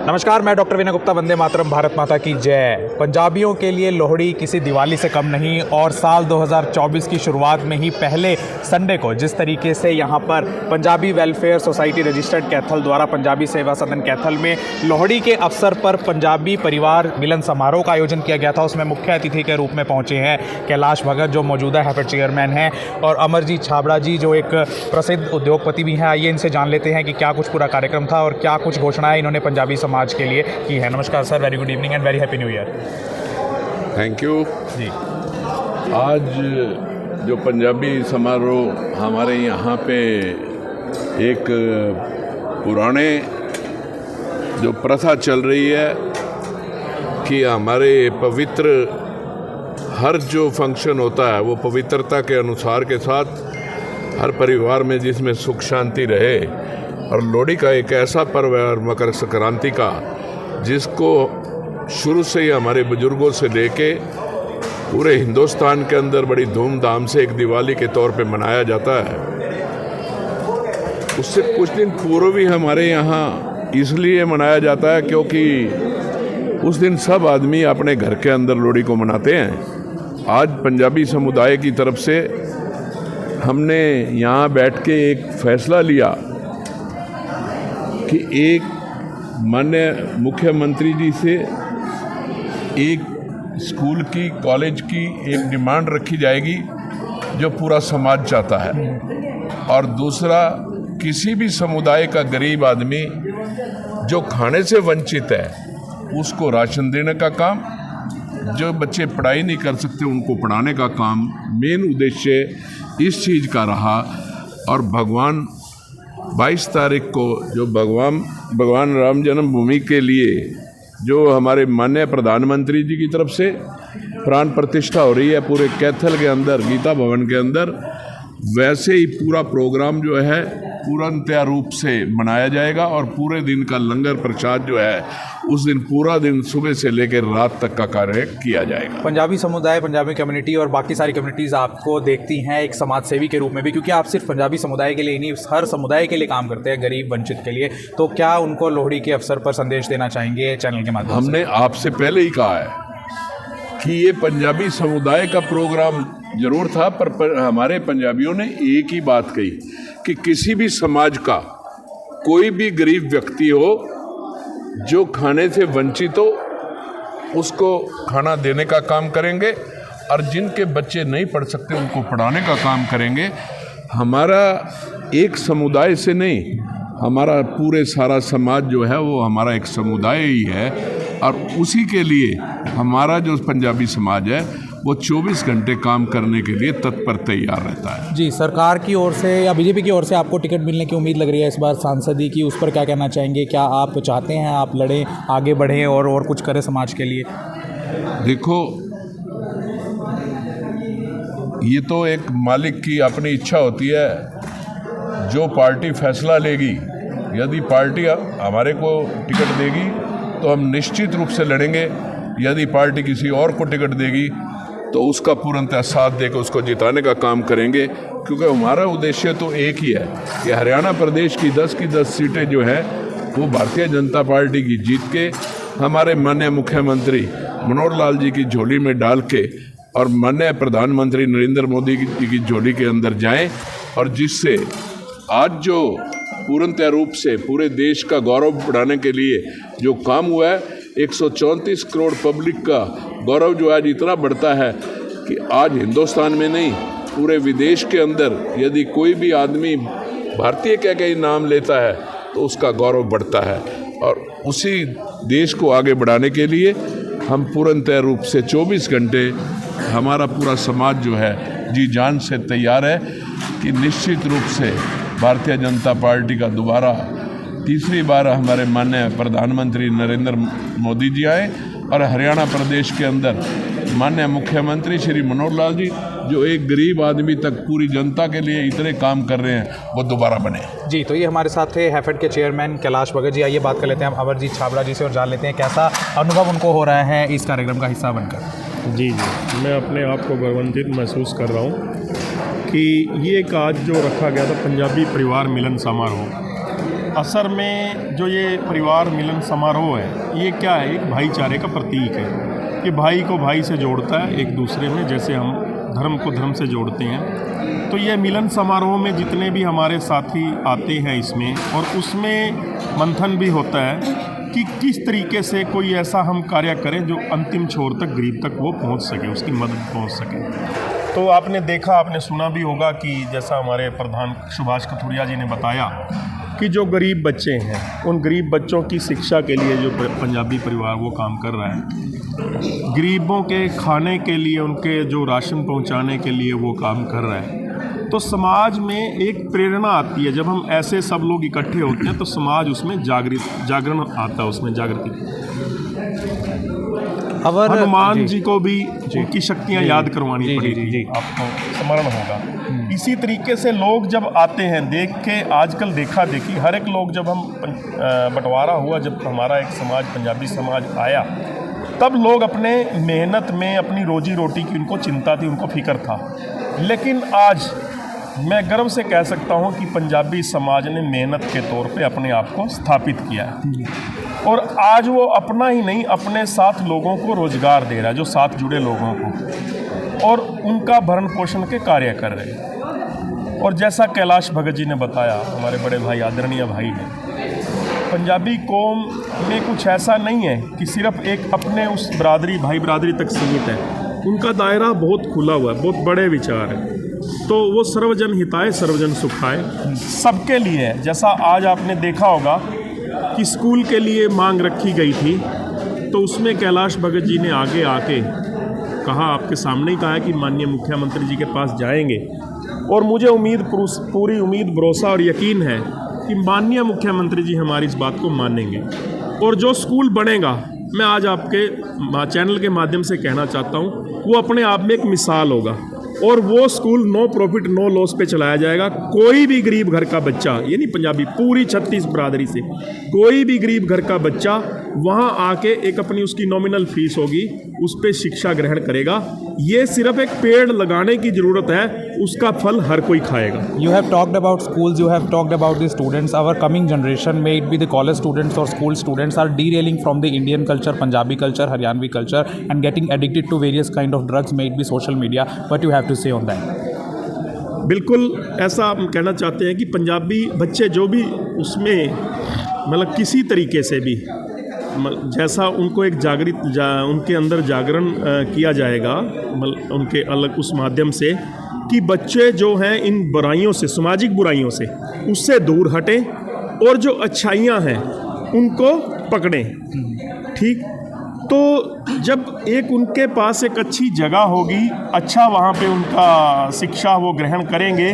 नमस्कार, मैं डॉक्टर विनय गुप्ता। वंदे मातरम, भारत माता की जय। पंजाबियों के लिए लोहड़ी किसी दिवाली से कम नहीं और साल 2024 की शुरुआत में ही पहले संडे को जिस तरीके से यहाँ पर Punjabi welfare society registered Kaithal द्वारा पंजाबी सेवा सदन कैथल में लोहड़ी के अवसर पर पंजाबी परिवार मिलन समारोह का आयोजन किया गया था, उसमें मुख्य अतिथि के रूप में पहुँचे हैं कैलाश भगत जो मौजूदा हैफेड चेयरमैन हैं और अमरजीत छाबड़ा जी जो एक प्रसिद्ध उद्योगपति भी हैं। आइए इनसे जान लेते हैं कि क्या कुछ पूरा कार्यक्रम था और क्या कुछ घोषणाएं इन्होंने पंजाबी समाज के लिए की है। नमस्कार sir, very good evening and very happy new year. Thank you जी। आज जो पंजाबी समारोह हमारे यहाँ पे एक पुराने जो प्रथा चल रही है कि हमारे पवित्र हर जो फंक्शन होता है वो पवित्रता के अनुसार के साथ हर परिवार में जिसमें सुख शांति रहे, और लोहड़ी का एक ऐसा पर्व है और मकर संक्रांति का जिसको शुरू से ही हमारे बुजुर्गों से लेके पूरे हिंदुस्तान के अंदर बड़ी धूमधाम से एक दिवाली के तौर पे मनाया जाता है। उससे कुछ दिन पूर्व भी हमारे यहाँ इसलिए मनाया जाता है क्योंकि उस दिन सब आदमी अपने घर के अंदर लोहड़ी को मनाते हैं। आज पंजाबी समुदाय की तरफ से हमने यहाँ बैठ के एक फैसला लिया कि एक माननीय मुख्यमंत्री जी से एक स्कूल की कॉलेज की एक डिमांड रखी जाएगी जो पूरा समाज चाहता है, और दूसरा किसी भी समुदाय का गरीब आदमी जो खाने से वंचित है उसको राशन देने का काम, जो बच्चे पढ़ाई नहीं कर सकते उनको पढ़ाने का काम मेन उद्देश्य इस चीज़ का रहा। और भगवान 22 तारीख को जो भगवान राम जन्मभूमि के लिए जो हमारे माननीय प्रधानमंत्री जी की तरफ से प्राण प्रतिष्ठा हो रही है पूरे कैथल के अंदर गीता भवन के अंदर, वैसे ही पूरा प्रोग्राम जो है पूर्णतया रूप से मनाया जाएगा और पूरे दिन का लंगर प्रसाद जो है उस दिन पूरा दिन सुबह से लेकर रात तक का कार्य किया जाएगा। पंजाबी समुदाय, पंजाबी कम्युनिटी और बाकी सारी कम्युनिटीज़ आपको देखती हैं एक समाज सेवी के रूप में भी, क्योंकि आप सिर्फ पंजाबी समुदाय के लिए नहीं हर समुदाय के लिए काम करते हैं, गरीब वंचित के लिए। तो क्या उनको लोहड़ी के अवसर पर संदेश देना चाहेंगे चैनल के माध्यम से? हमने आपसे पहले ही कहा है कि ये पंजाबी समुदाय का प्रोग्राम जरूर था, पर हमारे पंजाबियों ने एक ही बात कही कि किसी भी समाज का कोई भी गरीब व्यक्ति हो जो खाने से वंचित हो उसको खाना देने का काम करेंगे, और जिनके बच्चे नहीं पढ़ सकते उनको पढ़ाने का काम करेंगे। हमारा एक समुदाय से नहीं, हमारा पूरे सारा समाज जो है वो हमारा एक समुदाय ही है, और उसी के लिए हमारा जो पंजाबी समाज है वो 24 घंटे काम करने के लिए तत्पर तैयार रहता है। जी, सरकार की ओर से या बीजेपी की ओर से आपको टिकट मिलने की उम्मीद लग रही है इस बार सांसदी की, उस पर क्या कहना चाहेंगे? क्या आप चाहते हैं आप लड़ें, आगे बढ़ें और कुछ करें समाज के लिए? देखो, ये तो एक मालिक की अपनी इच्छा होती है, जो पार्टी फैसला लेगी, यदि पार्टी हमारे को टिकट देगी तो हम निश्चित रूप से लड़ेंगे, यदि पार्टी किसी और को टिकट देगी तो उसका पूर्णतः साथ देकर उसको जिताने का काम करेंगे, क्योंकि हमारा उद्देश्य तो एक ही है कि हरियाणा प्रदेश की 10 की 10 सीटें जो है वो भारतीय जनता पार्टी की जीत के हमारे माननीय मुख्यमंत्री मनोहर लाल जी की झोली में डाल के और माननीय प्रधानमंत्री नरेंद्र मोदी जी की झोली के अंदर जाएं, और जिससे आज जो पूर्णतः रूप से पूरे देश का गौरव बढ़ाने के लिए जो काम हुआ है, 134 करोड़ पब्लिक का गौरव जो आज इतना बढ़ता है कि आज हिंदुस्तान में नहीं पूरे विदेश के अंदर यदि कोई भी आदमी भारतीय कह के नाम लेता है तो उसका गौरव बढ़ता है। और उसी देश को आगे बढ़ाने के लिए हम पूर्णतः रूप से 24 घंटे हमारा पूरा समाज जो है जी जान से तैयार है कि निश्चित रूप से भारतीय जनता पार्टी का दोबारा तीसरी बार हमारे माननीय प्रधानमंत्री नरेंद्र मोदी जी आए, और हरियाणा प्रदेश के अंदर माननीय मुख्यमंत्री श्री मनोहर लाल जी जो एक गरीब आदमी तक पूरी जनता के लिए इतने काम कर रहे हैं वो दोबारा बने। जी, तो ये हमारे साथ थे हैफेड के चेयरमैन कैलाश भगत जी। आइए बात कर लेते हैं हम अमरजीत छाबड़ा जी से और जान लेते हैं कैसा अनुभव उनको हो रहा है इस कार्यक्रम का हिस्सा बनकर। जी, मैं अपने आप को गौरवान्वित महसूस कर रहा हूँ कि ये एक आज जो रखा गया था पंजाबी परिवार मिलन समारोह, असर में जो ये परिवार मिलन समारोह है, ये क्या है, एक भाईचारे का प्रतीक है कि भाई को भाई से जोड़ता है एक दूसरे में, जैसे हम धर्म को धर्म से जोड़ते हैं। तो ये मिलन समारोह में जितने भी हमारे साथी आते हैं इसमें, और उसमें मंथन भी होता है कि किस तरीके से कोई ऐसा हम कार्य करें जो अंतिम छोर तक, गरीब तक वो पहुंच सके, उसकी मदद पहुंच सके। तो आपने देखा, आपने सुना भी होगा कि जैसा हमारे प्रधान सुभाष कथुरिया जी ने बताया कि जो गरीब बच्चे हैं, उन गरीब बच्चों की शिक्षा के लिए जो पंजाबी परिवार वो काम कर रहा है, गरीबों के खाने के लिए, उनके जो राशन पहुंचाने के लिए वो काम कर रहा है। तो समाज में एक प्रेरणा आती है, जब हम ऐसे सब लोग इकट्ठे होते हैं तो समाज उसमें जागरण आता है, उसमें जागृति। हनुमान जी को भी उनकी शक्तियाँ याद करवानी पड़ेगी, आपको स्मरण होगा। इसी तरीके से लोग जब आते हैं, देख के आजकल देखा देखी हर एक लोग, जब हम बंटवारा हुआ, जब हमारा एक समाज, पंजाबी समाज आया, तब लोग अपने मेहनत में, अपनी रोजी रोटी की उनको चिंता थी, उनको फिक्र था। लेकिन आज मैं गर्व से कह सकता हूं कि पंजाबी समाज ने मेहनत के तौर पे अपने आप को स्थापित किया है, और आज वो अपना ही नहीं, अपने साथ लोगों को रोजगार दे रहा है, जो साथ जुड़े लोगों को, और उनका भरण पोषण के कार्य कर रहे हैं। और जैसा कैलाश भगत जी ने बताया, हमारे बड़े भाई, आदरणीय भाई हैं, पंजाबी कौम में कुछ ऐसा नहीं है कि सिर्फ एक अपने उस बरादरी, भाई बरादरी तक सीमित है। उनका दायरा बहुत खुला हुआ है, बहुत बड़े विचार हैं। तो वो सर्वजन हिताय सर्वजन सुखाय सबके लिए है। जैसा आज आपने देखा होगा कि स्कूल के लिए मांग रखी गई थी, तो उसमें कैलाश भगत जी ने आगे आके कहा, आपके सामने ही कहा है कि माननीय मुख्यमंत्री जी के पास जाएंगे, और मुझे उम्मीद, पूरी उम्मीद, भरोसा और यकीन है कि माननीय मुख्यमंत्री जी हमारी इस बात को मानेंगे। और जो स्कूल बनेगा, मैं आज आपके चैनल के माध्यम से कहना चाहता हूँ, वो अपने आप में एक मिसाल होगा, और वो school no profit no loss पे चलाया जाएगा। कोई भी गरीब घर का बच्चा, ये नहीं पंजाबी, पूरी 36 बरादरी से कोई भी गरीब घर का बच्चा वहाँ आके एक अपनी उसकी नॉमिनल फीस होगी, उस पर शिक्षा ग्रहण करेगा। ये सिर्फ एक पेड़ लगाने की ज़रूरत है, उसका फल हर कोई खाएगा। You have talked about schools, you have talked about the students. Our coming generation, may it be the college students or school students, are derailing from the Indian culture, Punjabi culture, Haryanvi culture, and getting addicted to various kind of drugs, may it be social media. What you have to say on that? बिल्कुल ऐसा हम कहना चाहते हैं कि पंजाबी बच्चे जो भी उसमें, मतलब किसी तरीके से भी, जैसा उनको एक उनके अंदर जागरण किया जाएगा, उनके अलग उस माध्यम से, कि बच्चे जो हैं इन बुराइयों से, सामाजिक बुराइयों से, उससे दूर हटें, और जो अच्छाइयाँ हैं उनको पकड़ें। ठीक, तो जब एक उनके पास एक अच्छी जगह होगी, अच्छा वहाँ पे उनका शिक्षा वो ग्रहण करेंगे,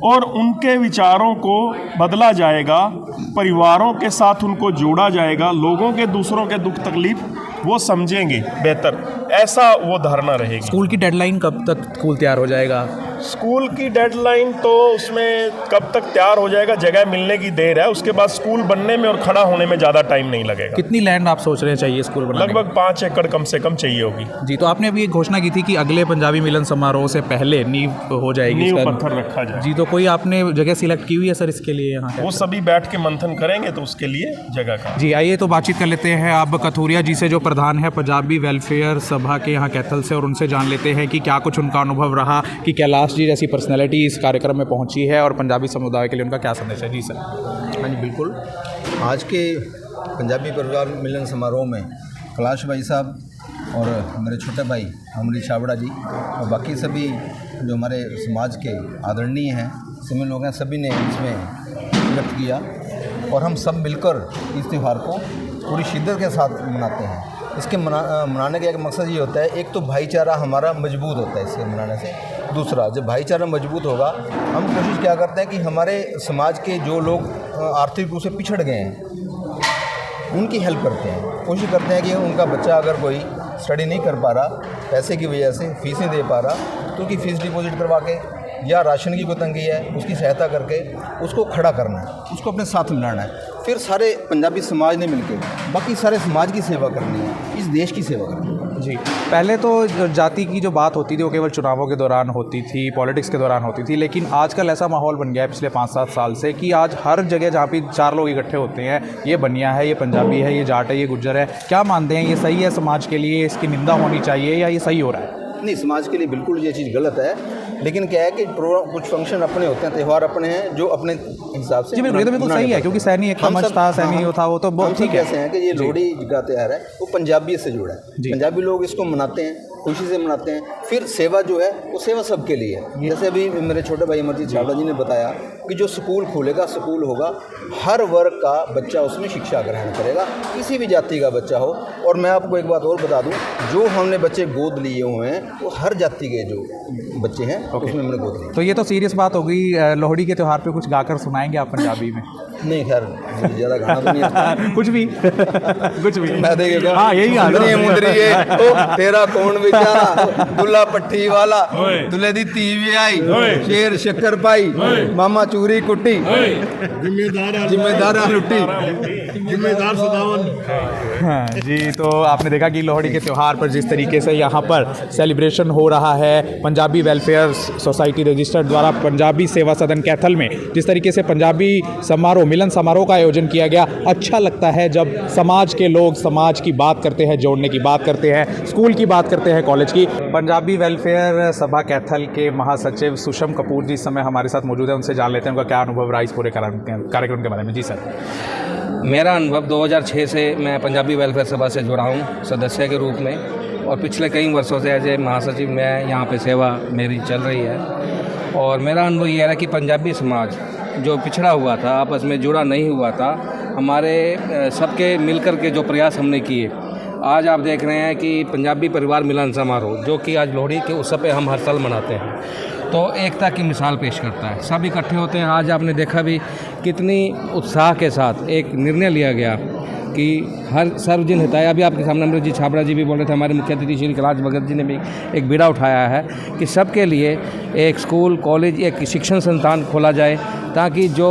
और उनके विचारों को बदला जाएगा, परिवारों के साथ उनको जोड़ा जाएगा, लोगों के, दूसरों के दुख तकलीफ वो समझेंगे बेहतर, ऐसा वो धारणा रहेगी। स्कूल की डेडलाइन कब तक स्कूल तैयार हो जाएगा? स्कूल की डेडलाइन तो उसमें कब तक तैयार हो जाएगा, जगह मिलने की देर है, उसके बाद स्कूल बनने में और खड़ा होने में ज़्यादा टाइम नहीं लगेगा। कितनी लैंड आप सोच रहे हैं चाहिए स्कूल बनाने? लगभग 5 एकड़ कम से कम चाहिए होगी। जी, तो आपने अभी एक घोषणा की थी कि अगले पंजाबी मिलन समारोह से पहले नींव हो जाएगी, नींव पत्थर रखा जाए। जी, तो कोई आपने जगह सिलेक्ट की हुई है सर इसके लिए? यहाँ वो सभी बैठ के मंथन करेंगे, तो उसके लिए जगह का। जी, आइए तो बातचीत कर लेते हैं अब कथुरिया जी से, जो प्रधान है पंजाबी वेलफेयर सभा के यहाँ कैथल से, और उनसे जान लेते हैं कि क्या कुछ उनका अनुभव रहा कि कैलाश जी जैसी पर्सनैलिटी इस कार्यक्रम में पहुंची है, और पंजाबी समुदाय के लिए उनका क्या संदेश है। जी सर। हाँ जी, बिल्कुल। आज के पंजाबी परिवार मिलन समारोह में कैलाश भाई साहब और मेरे छोटे भाई अमरीश छाबड़ा जी और बाकी सभी जो हमारे समाज के आदरणीय हैं, सभी लोग हैं, सभी ने इसमें व्यक्त किया, और हम सब मिलकर इस त्यौहार को पूरी शिद्दत के साथ मनाते हैं। इसके मनाने का एक मकसद ये होता है, एक तो भाईचारा हमारा मजबूत होता है इसके मनाने से, दूसरा जब भाईचारा मजबूत होगा, हम कोशिश क्या करते हैं कि हमारे समाज के जो लोग आर्थिक रूप से पिछड़ गए हैं उनकी हेल्प करते हैं। कोशिश करते हैं कि उनका बच्चा अगर कोई स्टडी नहीं कर पा रहा, पैसे की वजह से फीस नहीं दे पा रहा, तो उसकी फ़ीस डिपॉजिट करवा के, या राशन की कोई तंगी है उसकी सहायता करके उसको खड़ा करना है, उसको अपने साथ मिलाना है। फिर सारे पंजाबी समाज ने मिलकर बाकी सारे समाज की सेवा करनी है, इस देश की सेवा करनी है। जी, पहले तो जाति की जो बात होती थी वो केवल चुनावों के दौरान होती थी, पॉलिटिक्स के दौरान होती थी, लेकिन आजकल ऐसा माहौल बन गया है पिछले 5-7 साल से कि आज हर जगह जहाँ पे 4 लोग इकट्ठे होते हैं, ये बनिया है, ये पंजाबी है, ये जाट है, ये गुज्जर है। क्या मानते हैं, ये सही है समाज के लिए, इसकी निंदा होनी चाहिए या ये सही हो रहा है? नहीं, समाज के लिए बिल्कुल ये चीज़ गलत है, लेकिन क्या है कि कुछ फंक्शन अपने होते हैं, त्यौहार अपने हैं जो अपने हिसाब से। जी बिल्कुल, ये तो बिल्कुल सही है, क्योंकि सैनी एक मंच था, सैनी था, वो तो बहुत ठीक है। कैसे हैं कि ये लोहड़ी का त्यौहार है वो पंजाबियत से जुड़ा है, पंजाबी लोग इसको मनाते हैं, खुशी से मनाते हैं। फिर सेवा जो है वो सेवा सबके लिए है। जैसे अभी मेरे छोटे भाई अमरजीत छाबड़ा जी ने बताया कि जो स्कूल खुलेगा, स्कूल होगा, हर वर्ग का बच्चा उसमें शिक्षा ग्रहण करेगा, किसी भी जाति का बच्चा हो। और मैं आपको एक बात और बता दूं, जो हमने बच्चे गोद लिए हुए हैं वो हर जाति के जो बच्चे हैं उसमें हमने गोद लिए। तो ये तो सीरियस बात हो गई। लोहड़ी के त्यौहार पे कुछ गाकर सुनाएंगे आप पंजाबी में? नहीं, खैर ज़्यादा गाना तो नहीं आता। कुछ भी कुछ भी मैं देखेगा। हाँ, यही मुंदरी मुंदरी तेरा कौन बेचारा, दुल्ला पट्टी वाला, दुल्ले दी धी भी आई, शेर शक्कर पाई, मामा चूरी कुट्टी, जिम्मेदार लुट्टी, जिम्मेदार सदावन। हाँ जी, तो आपने देखा कि लोहड़ी के त्यौहार पर जिस तरीके से यहाँ पर सेलिब्रेशन हो रहा है, पंजाबी वेलफेयर सोसाइटी रजिस्टर्ड द्वारा पंजाबी सेवा सदन कैथल में जिस तरीके से पंजाबी समारोह, मिलन समारोह का आयोजन किया गया, अच्छा लगता है जब समाज के लोग समाज की बात करते हैं, जोड़ने की बात करते हैं, स्कूल की बात करते हैं, कॉलेज की। पंजाबी वेलफेयर सभा कैथल के महासचिव सुषम कपूर जी इस समय हमारे साथ मौजूद हैं, उनसे जान लेते हैं उनका क्या अनुभव रहा इस पूरे कार्यक्रम के बारे में। जी सर। मेरा अनुभव 2006 से मैं पंजाबी वेलफेयर सभा से जुड़ा हूँ सदस्य के रूप में, और पिछले कई वर्षों से एज ए महासचिव मैं यहाँ पे सेवा मेरी चल रही है। और मेरा अनुभव ये रहा कि पंजाबी समाज जो पिछड़ा हुआ था, आपस में जुड़ा नहीं हुआ था, हमारे सबके मिलकर के जो प्रयास हमने किए, आज आप देख रहे हैं कि पंजाबी परिवार मिलन समारोह जो कि आज लोहड़ी के उत्सव पे हम हर साल मनाते हैं, तो एकता की मिसाल पेश करता है। सब इकट्ठे होते हैं। आज आपने देखा भी कितनी उत्साह के साथ एक निर्णय लिया गया कि हर सर्वजन हिताय। अभी आपके सामने अमरजीत छाबड़ा जी भी बोल रहे थे, हमारे मुख्य अतिथि श्री कैलाश भगत जी ने भी एक बीड़ा उठाया है कि सबके लिए एक स्कूल, कॉलेज, एक शिक्षण संस्थान खोला जाए, ताकि जो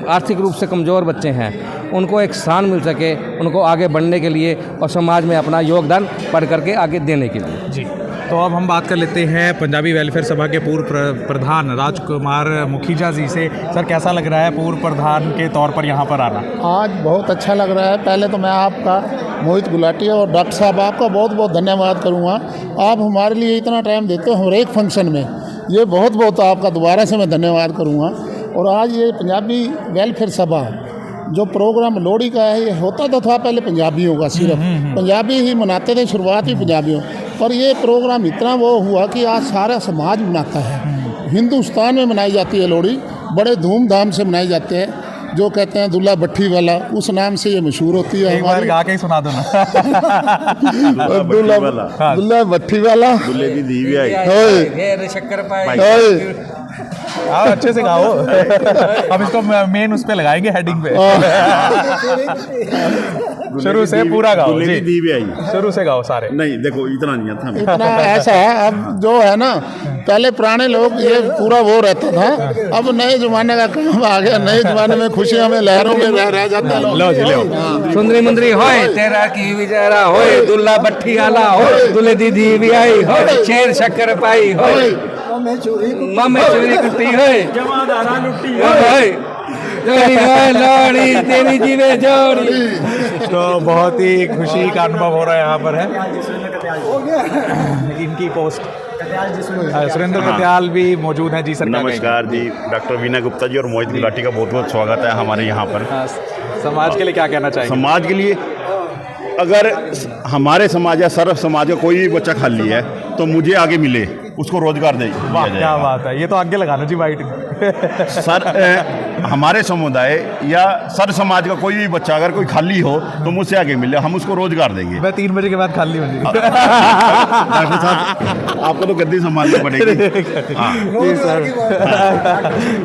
आर्थिक रूप से कमज़ोर बच्चे हैं उनको एक स्थान मिल सके, उनको आगे बढ़ने के लिए और समाज में अपना योगदान पढ़ करके आगे देने के लिए। जी, तो अब हम बात कर लेते हैं पंजाबी वेलफेयर सभा के पूर्व प्रधान राजकुमार मुखीजा जी से। सर, कैसा लग रहा है पूर्व प्रधान के तौर पर यहाँ पर आना? आज बहुत अच्छा लग रहा है। पहले तो मैं आपका मोहित गुलाटी और डॉक्टर साहब आपका बहुत बहुत धन्यवाद करूँगा। आप हमारे लिए इतना टाइम देते हो हर एक फंक्शन में, ये बहुत बहुत आपका दोबारा से मैं धन्यवाद करूँगा। और आज ये पंजाबी वेलफेयर सभा जो प्रोग्राम लोहड़ी का है, ये होता तो था पहले पंजाबियों का, सिर्फ पंजाबी ही मनाते थे, शुरुआत ही पंजाबियों, पर ये प्रोग्राम इतना वो हुआ कि आज सारा समाज मनाता है। हिंदुस्तान में मनाई जाती है लोहड़ी, बड़े धूमधाम से मनाई जाते हैं। जो कहते हैं दुल्ला भट्टी वाला, उस नाम से ये मशहूर होती है। एक बार गा के ही सुना दो ना। दुल्ला भट्टी वाला, दुल्ले दी धी भी आई, शक्कर पाई। हाँ, अच्छे से गाओ। अब इसको मेन उस पे लगाएंगे, हेडिंग पे। शुरू से पूरा गाओ जी, दी भी आई, शुरू से गाओ सारे। नहीं देखो इतना नहीं आता, इतना ऐसा है। अब जो है ना, पहले पुराने लोग ये पूरा वो रहता था, अब नए जमाने का काम आ गया। नए जमाने में खुशियां में लहरों में रह जाते हैं। लो जी, लो। सुंदरी मुंदरी होए तेरा की विचारा होए, दुल्ला भट्टी वाला होए, दुल्ले दी धी भी आई होए, शेर शक्कर पाई होए, मामे चोरी कुट्टी होए, जमादारा लुट्टी होए, लोहड़ी तेरी जीवे जोड़ी। तो बहुत ही खुशी का अनुभव हो रहा है यहाँ पर है। इनकी पोस्ट सुरेंद्र कत्याल भी मौजूद हैं। जी सर, नमस्कार जी, डॉक्टर वीना गुप्ता जी और मोहित गुलाटी का बहुत बहुत स्वागत है हमारे यहाँ पर। समाज के लिए क्या कहना चाहिए? समाज के लिए, अगर हमारे समाज या सर्व समाज का कोई भी बच्चा खाली है तो मुझे आगे मिले, उसको रोजगार दे। वाह, क्या बात है। ये तो आगे लगाना जी वाइट। सर, हमारे समुदाय या सर्व समाज का कोई भी बच्चा अगर कोई खाली हो तो मुझसे आगे मिले, हम उसको रोजगार देंगे। मैं 3 बजे के बाद खाली हूँ। डॉक्टर साहब, आपको तो गद्दी संभालनी पड़ेगी। हाँ। जी सर,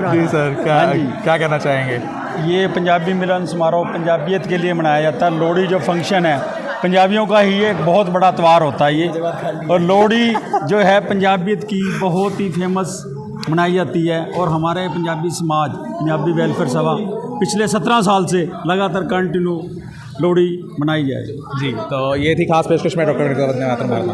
जी सर, क्या कहना चाहेंगे? ये पंजाबी मिलन समारोह पंजाबियत के लिए मनाया जाता है। लोहड़ी जो फंक्शन है पंजाबियों का ही एक बहुत बड़ा त्यौहार होता है ये, और लोहड़ी जो है पंजाबियत की बहुत ही फेमस मनाई जाती है। और हमारे पंजाबी समाज, पंजाबी वेलफेयर सभा पिछले 17 साल से लगातार कंटिन्यू लोहड़ी मनाई जाए। जी, तो ये थी खास पेशकश में डॉक्टर वंदे मातरम भारत माता।